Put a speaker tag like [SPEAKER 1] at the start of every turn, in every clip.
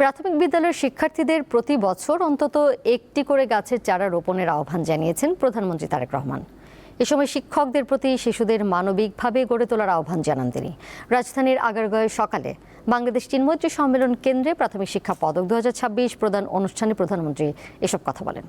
[SPEAKER 1] প্রাথমিক বিদ্যালয়ের শিক্ষার্থীদের প্রতি বছর অন্তত একটি করে গাছের চারা রোপণের আহ্বান জানিয়েছেন প্রধানমন্ত্রী তারেক রহমান। এ সময় শিক্ষকদের প্রতি শিশুদের মানবিকভাবে গড়ে তোলার আহ্বান জানান তিনি। রাজধানীর আগারগাঁওয়ে সকালে বাংলাদেশ চিন্ময়ত্রী সম্মেলন কেন্দ্রে প্রাথমিক শিক্ষা পদক 2026 প্রদান অনুষ্ঠানে প্রধানমন্ত্রী এসব কথা বলেন।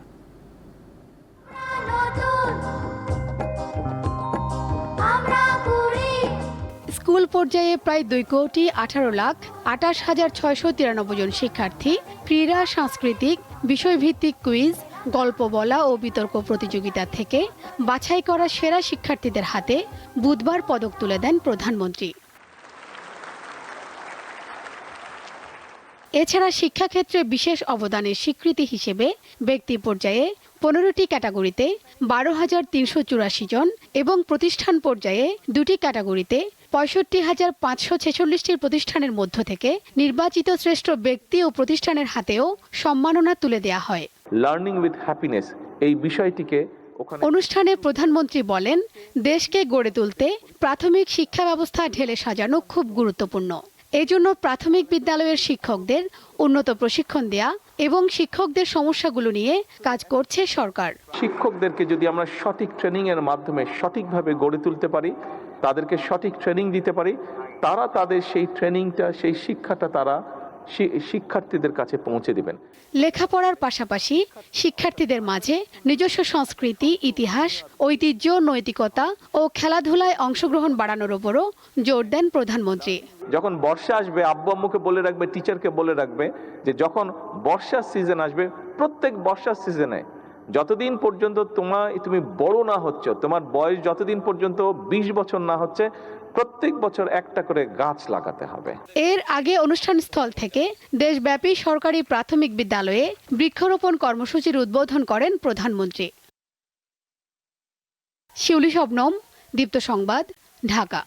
[SPEAKER 2] স্কুল পর্যায়ে প্রায় 2,18,28,693 জন শিক্ষার্থী ক্রীড়া, সাংস্কৃতিক, বিষয়ভিত্তিক কুইজ, গল্প বলা ও বিতর্ক প্রতিযোগিতা থেকে বাছাই করা সেরা শিক্ষার্থীদের হাতে বুধবার পদক তুলে দেন প্রধানমন্ত্রী। এছাড়া শিক্ষাক্ষেত্রে বিশেষ অবদানের স্বীকৃতি হিসেবে ব্যক্তি পর্যায়ে 15টি ক্যাটাগরিতে 12,384 জন এবং প্রতিষ্ঠান পর্যায়ে 2টি ক্যাটাগরিতে 65,546টি প্রতিষ্ঠানের মধ্য থেকে নির্বাচিত শ্রেষ্ঠ ব্যক্তি ও প্রতিষ্ঠানের হাতেও সম্মাননা তুলে দেওয়া হয়।
[SPEAKER 3] লার্নিং উইথ হ্যাপিনেস এই বিষয়টিকে
[SPEAKER 2] অনুষ্ঠানে প্রধানমন্ত্রী বলেন, দেশকে গড়ে তুলতে প্রাথমিক শিক্ষা ব্যবস্থা ঢেলে সাজানো খুব গুরুত্বপূর্ণ। এজন্য প্রাথমিক বিদ্যালয়ের শিক্ষকদের উন্নত প্রশিক্ষণ দেয়া এবং শিক্ষকদের সমস্যাগুলো নিয়ে কাজ করছে সরকার।
[SPEAKER 3] শিক্ষকদেরকে যদি আমরা সঠিক ট্রেনিং এর মাধ্যমে সঠিকভাবে গড়ে তুলতে পারি, তাদেরকে সঠিক ট্রেনিং দিতে পারি, তারা তাদের সেই ট্রেনিংটা, সেই শিক্ষাটা তারা শিক্ষার্থীদের কাছে পৌঁছে দিবেন।
[SPEAKER 2] লেখাপড়ার পাশাপাশি শিক্ষার্থীদের মাঝে নিজস্ব সংস্কৃতি, ইতিহাস, ঐতিহ্য, নৈতিকতা ও খেলাধুলায় অংশগ্রহণ বাড়ানোর উপরও জোর দেন প্রধানমন্ত্রী।
[SPEAKER 3] যখন বর্ষা আসবে, আব্বু আম্মুকে বলে রাখবে, টিচারকে বলে রাখবে যে যখন বর্ষার সিজন আসবে, প্রত্যেক বর্ষার সিজনে যতদিন পর্যন্ত তুমি বড় না হচ্ছ, তোমার বয়স যতদিন পর্যন্ত 20 বছর না হচ্ছে, প্রত্যেক বছর একটা করে গাছ লাগাতে হবে।
[SPEAKER 2] এর আগে অনুষ্ঠানস্থল থেকে দেশব্যাপী সরকারি প্রাথমিক বিদ্যালয়ে বৃক্ষরোপণ কর্মসূচির উদ্বোধন করেন প্রধানমন্ত্রী। শিউলি শবনম, দীপ্ত সংবাদ, ঢাকা।